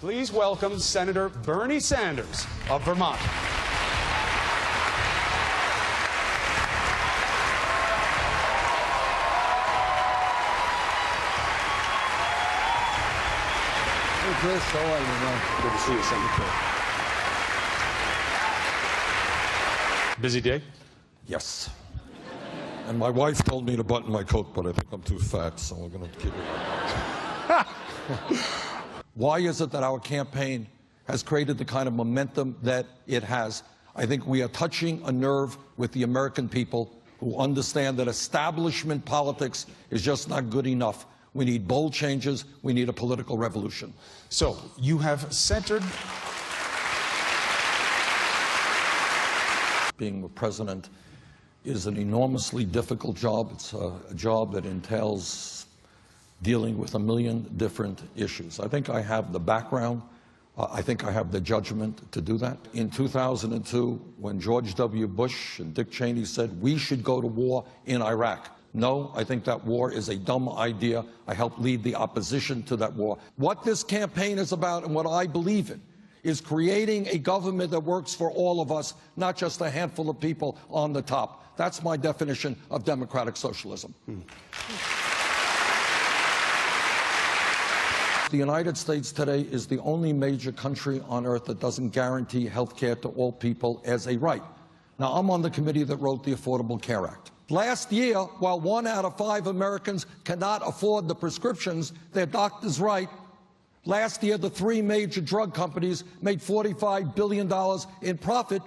Please welcome Senator Bernie Sanders of Vermont. Hey, Chris, how are you, man? Good to see you, Senator. Busy day? Yes. And my wife told me to button my coat, but I think I'm too fat, so we're going to keep it. Why is it that our campaign has created the kind of momentum that it has? I think we are touching a nerve with the American people who understand that establishment politics is just not good enough. We need bold changes. We need a political revolution. So, you have centered... Being a president is an enormously difficult job. It's a job that entails dealing with a million different issues. I think I have the background. I think I have the judgment to do that. In 2002, when George W. Bush and Dick Cheney said we should go to war in Iraq, no, I think that war is a dumb idea. I helped lead the opposition to that war. What this campaign is about and what I believe in is creating a government that works for all of us, not just a handful of people on the top. That's my definition of democratic socialism. The United States today is the only major country on earth that doesn't guarantee health care to all people as a right. Now, I'm on the committee that wrote the Affordable Care Act. Last year, while 1 out of 5 Americans cannot afford the prescriptions their doctors write, last year the 3 major drug companies made $45 billion in profit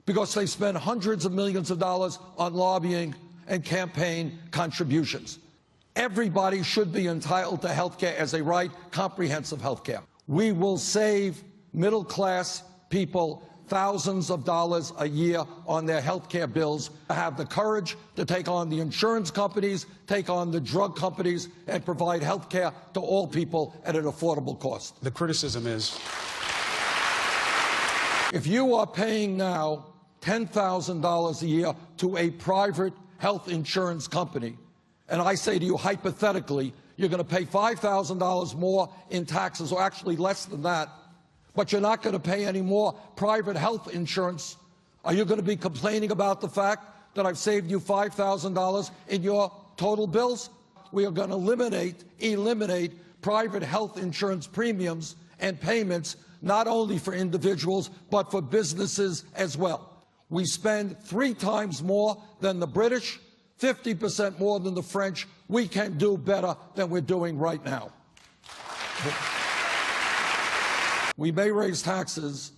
because they spent hundreds of millions of dollars on lobbying and campaign contributions. Everybody should be entitled to health care as a right, comprehensive health care. We will save middle-class people thousands of dollars a year on their health care bills. Have the courage to take on the insurance companies, take on the drug companies, and provide health care to all people at an affordable cost. The criticism is... If you are paying now $10,000 a year to a private health insurance company, and I say to you hypothetically, you're going to pay $5,000 more in taxes, or actually less than that, but you're not going to pay any more private health insurance, are you going to be complaining about the fact that I've saved you $5,000 in your total bills? We are going to eliminate private health insurance premiums and payments, not only for individuals, but for businesses as well. We spend 3 times more than the British, 50% more than the French. We can do better than we're doing right now. We may raise taxes,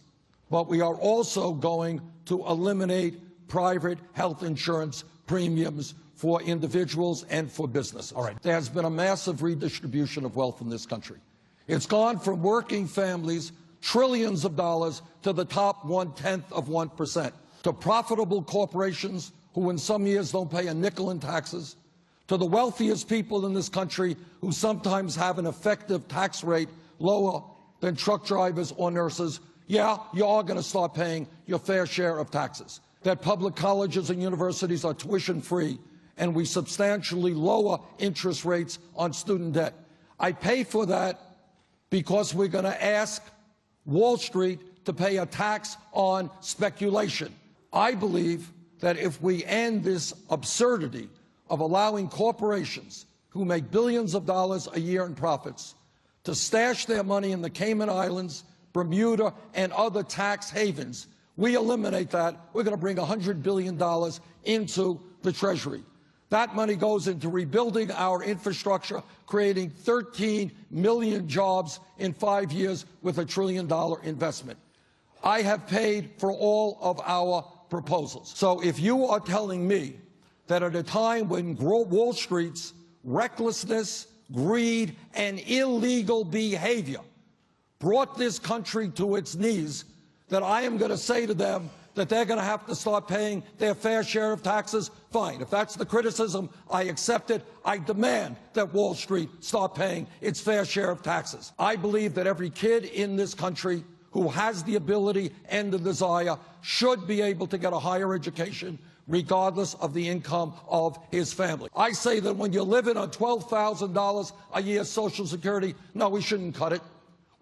but we are also going to eliminate private health insurance premiums for individuals and for businesses. All right. There has been a massive redistribution of wealth in this country. It's gone from working families, trillions of dollars, to the top 1/10 of 1%, to profitable corporations who in some years don't pay a nickel in taxes, to the wealthiest people in this country who sometimes have an effective tax rate lower than truck drivers or nurses. Yeah, you are going to start paying your fair share of taxes. That public colleges and universities are tuition-free, and we substantially lower interest rates on student debt. I pay for that because we're going to ask Wall Street to pay a tax on speculation. I believe that if we end this absurdity of allowing corporations who make billions of dollars a year in profits to stash their money in the Cayman Islands, Bermuda, and other tax havens, we eliminate that, we're going to bring $100 billion into the Treasury. That money goes into rebuilding our infrastructure, creating 13 million jobs in 5 years with $1 trillion investment. I have paid for all of our proposals. So if you are telling me that at a time when Wall Street's recklessness, greed, and illegal behavior brought this country to its knees, that I am going to say to them that they're going to have to start paying their fair share of taxes, fine. If that's the criticism, I accept it. I demand that Wall Street start paying its fair share of taxes. I believe that every kid in this country who has the ability and the desire should be able to get a higher education, regardless of the income of his family. I say that when you're living on $12,000 a year Social Security, no, we shouldn't cut it.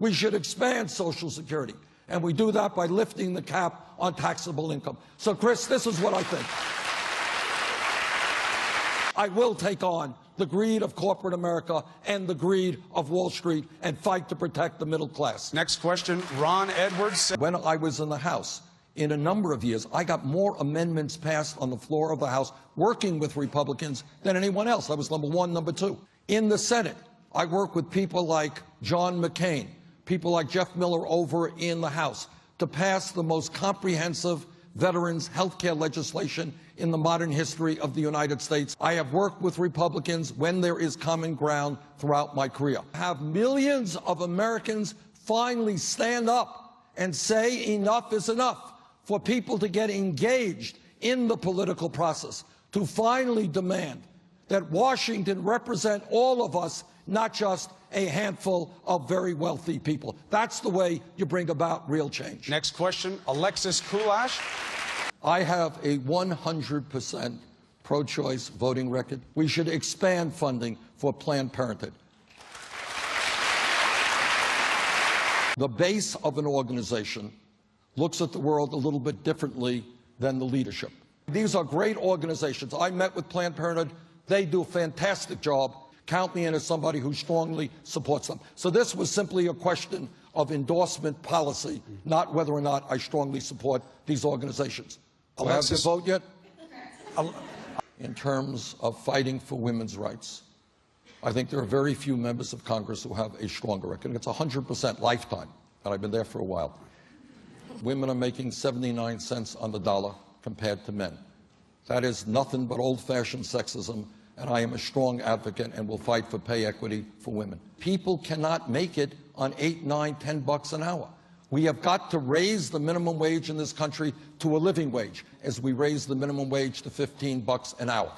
We should expand Social Security. And we do that by lifting the cap on taxable income. So, Chris, this is what I think. I will take on the greed of corporate America and the greed of Wall Street and fight to protect the middle class. Next question, Ron Edwards. When I was in the House, in a number of years, I got more amendments passed on the floor of the House working with Republicans than anyone else. I was number one, number two. In the Senate, I worked with people like John McCain, people like Jeff Miller over in the House to pass the most comprehensive veterans health care legislation in the modern history of the United States. I have worked with Republicans when there is common ground throughout my career. Have millions of Americans finally stand up and say enough is enough, for people to get engaged in the political process, to finally demand that Washington represent all of us, not just a handful of very wealthy people. That's the way you bring about real change. Next question, Alexis Kulash. I have a 100% pro-choice voting record. We should expand funding for Planned Parenthood. The base of an organization looks at the world a little bit differently than the leadership. These are great organizations. I met with Planned Parenthood. They do a fantastic job. Count me in as somebody who strongly supports them. So this was simply a question of endorsement policy, not whether or not I strongly support these organizations. Do I have to vote yet? In terms of fighting for women's rights, I think there are very few members of Congress who have a stronger record. It's 100% lifetime, and I've been there for a while. Women are making 79 cents on the dollar compared to men. That is nothing but old-fashioned sexism, and I am a strong advocate and will fight for pay equity for women. People cannot make it on $8, $9, $10 an hour. We have got to raise the minimum wage in this country to a living wage, as we raise the minimum wage to $15 an hour.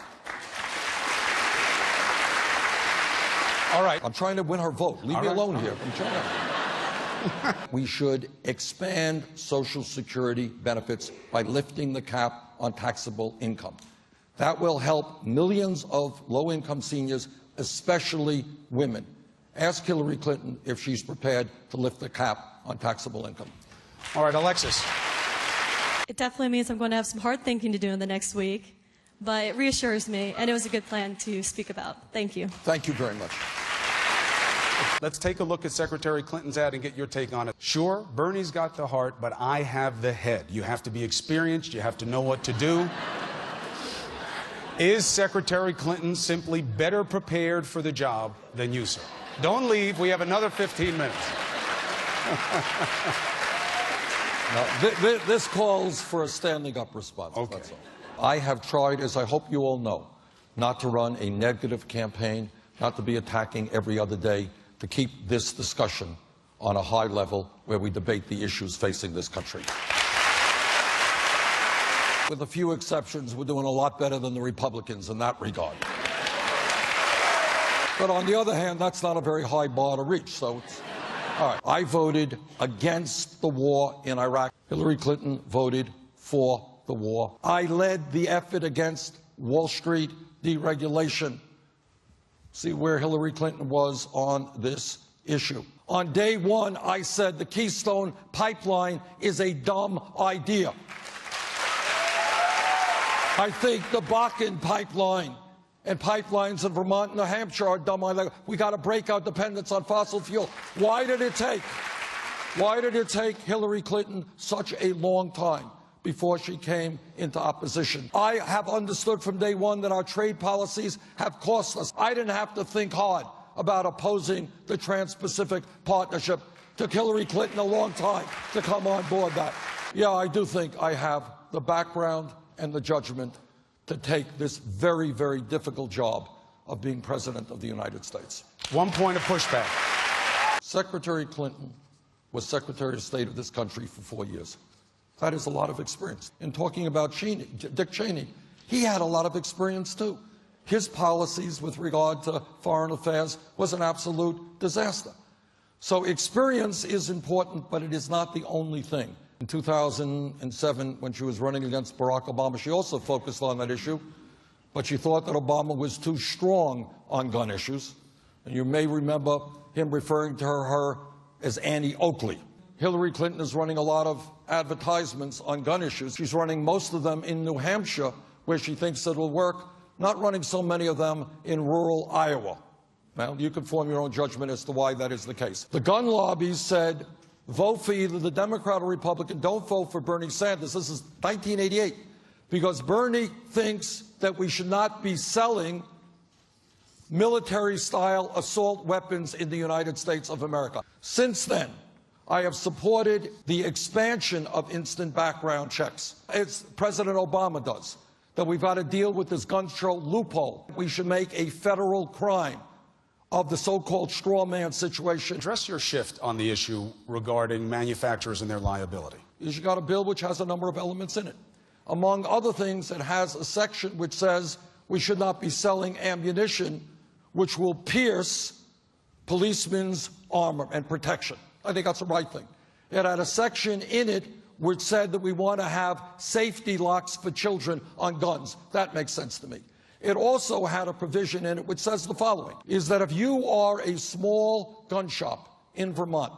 All right. I'm trying to win her vote. Leave me alone here. I'm trying to. We should expand Social Security benefits by lifting the cap on taxable income. That will help millions of low-income seniors, especially women. Ask Hillary Clinton if she's prepared to lift the cap on taxable income. All right, Alexis. It definitely means I'm going to have some hard thinking to do in the next week, but it reassures me, and it was a good plan to speak about. Thank you. Thank you very much. Let's take a look at Secretary Clinton's ad and get your take on it. Sure, Bernie's got the heart, but I have the head. You have to be experienced. You have to know what to do. Is Secretary Clinton simply better prepared for the job than you, sir? Don't leave. We have another 15 minutes. Now, this calls for a standing up response. Okay. That's all. I have tried, as I hope you all know, not to run a negative campaign, not to be attacking every other day, to keep this discussion on a high level where we debate the issues facing this country. With a few exceptions, we're doing a lot better than the Republicans in that regard. But on the other hand, that's not a very high bar to reach, so it's all right. I voted against the war in Iraq. Hillary Clinton voted for the war. I led the effort against Wall Street deregulation. See where Hillary Clinton was on this issue. On day one, I said the Keystone Pipeline is a dumb idea. I think the Bakken Pipeline and pipelines in Vermont and New Hampshire are dumb ideas. We got to break our dependence on fossil fuel. Why did it take Hillary Clinton such a long time before she came into opposition? I have understood from day one that our trade policies have cost us. I didn't have to think hard about opposing the Trans-Pacific Partnership. Took Hillary Clinton a long time to come on board that. Yeah, I do think I have the background and the judgment to take this very, very difficult job of being President of the United States. 1 point of pushback. Secretary Clinton was Secretary of State of this country for 4 years. That is a lot of experience. In talking about Dick Cheney, he had a lot of experience too. His policies with regard to foreign affairs was an absolute disaster. So experience is important, but it is not the only thing. In 2007, when she was running against Barack Obama, she also focused on that issue, but she thought that Obama was too strong on gun issues. And you may remember him referring to her as Annie Oakley. Hillary Clinton is running a lot of advertisements on gun issues. She's running most of them in New Hampshire, where she thinks it'll work, not running so many of them in rural Iowa. Well, you can form your own judgment as to why that is the case. The gun lobby said, vote for either the Democrat or Republican, don't vote for Bernie Sanders. This is 1988, because Bernie thinks that we should not be selling military-style assault weapons in the United States of America. Since then, I have supported the expansion of instant background checks, as President Obama does, that we've got to deal with this gun control loophole. We should make a federal crime of the so-called straw man situation. Address your shift on the issue regarding manufacturers and their liability. You've got a bill which has a number of elements in it. Among other things, it has a section which says we should not be selling ammunition which will pierce policemen's armor and protection. I think that's the right thing. It had a section in it which said that we want to have safety locks for children on guns. That makes sense to me. It also had a provision in it which says the following, is that if you are a small gun shop in Vermont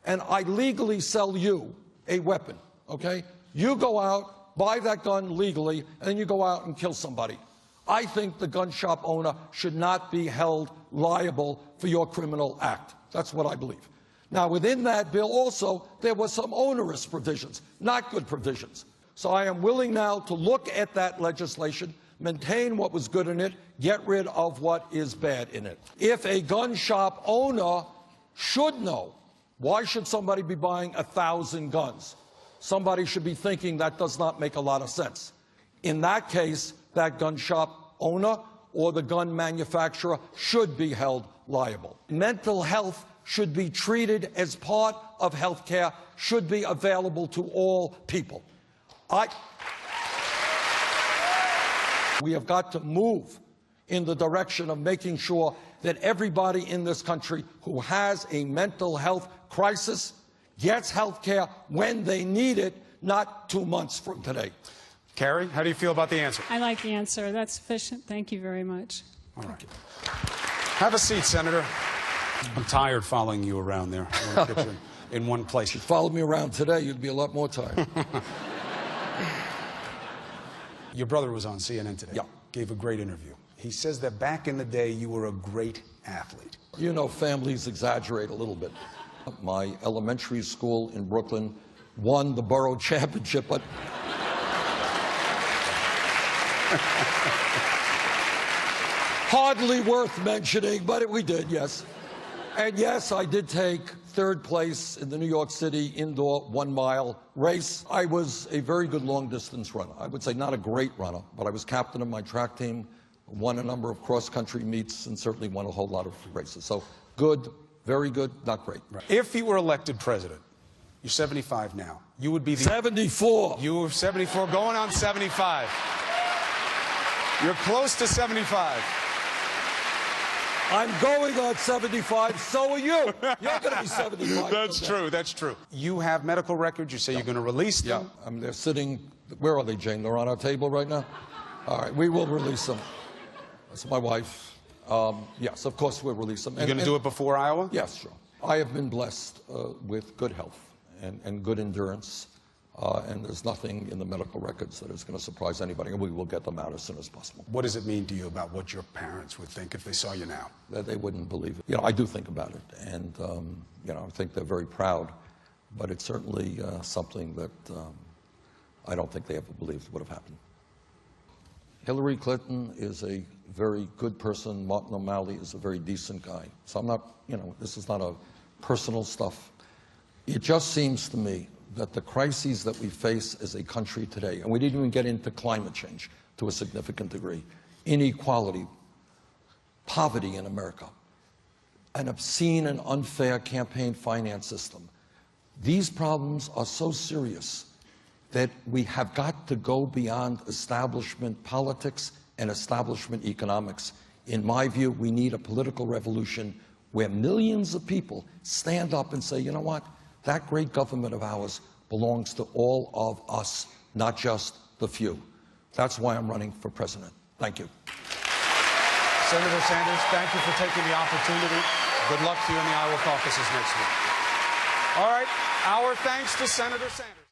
and I legally sell you a weapon, okay, you go out, buy that gun legally, and then you go out and kill somebody. I think the gun shop owner should not be held liable for your criminal act. That's what I believe. Now, within that bill also, there were some onerous provisions, not good provisions. So I am willing now to look at that legislation, maintain what was good in it, get rid of what is bad in it. If a gun shop owner should know, why should somebody be buying 1,000 guns? Somebody should be thinking that does not make a lot of sense. In that case, that gun shop owner or the gun manufacturer should be held liable. Mental health should be treated as part of health care, should be available to all people. We have got to move in the direction of making sure that everybody in this country who has a mental health crisis gets health care when they need it, not 2 months from today. Carrie, how do you feel about the answer? I like the answer. That's sufficient. Thank you very much. All right. Have a seat, Senator. I'm tired following you around there. I want to get you in one place. If you followed me around today, you'd be a lot more tired. Your brother was on CNN today. Yeah. Gave a great interview. He says that back in the day, you were a great athlete. You know, families exaggerate a little bit. My elementary school in Brooklyn won the borough championship, but hardly worth mentioning, but we did, yes. And yes, I did take third place in the New York City indoor 1 mile race. I was a very good long distance runner. I would say not a great runner, but I was captain of my track team, won a number of cross country meets, and certainly won a whole lot of races. So good, very good, not great. Right. If you were elected president, you're 75 now, you would be the... 74. You were 74, going on 75. You're close to 75. I'm going on 75, so are you. You're going to be 75. That's true, that's true. You have medical records, you say you're going to release them. Yeah, they're sitting, where are they, Jane? They're on our table right now? All right, we will release them. That's my wife. Yes, of course we'll release them. You're going to do it before Iowa? Yes, sure. I have been blessed with good health and good endurance, and there's nothing in the medical records that is going to surprise anybody, and we will get them out as soon as possible. What does it mean to you about what your parents would think if they saw you now? That they wouldn't believe it. You know, I do think about it, and you know, I think they're very proud, but it's certainly something that I don't think they ever believed would have happened. Hillary Clinton is a very good person. Martin O'Malley is a very decent guy. So I'm not, you know, this is not a personal stuff. It just seems to me that the crises that we face as a country today, and we didn't even get into climate change to a significant degree, inequality, poverty in America, an obscene and unfair campaign finance system. These problems are so serious that we have got to go beyond establishment politics and establishment economics. In my view, we need a political revolution where millions of people stand up and say, you know what, that great government of ours belongs to all of us, not just the few. That's why I'm running for president. Thank you. Senator Sanders, thank you for taking the opportunity. Good luck to you in the Iowa caucuses next week. All right. Our thanks to Senator Sanders.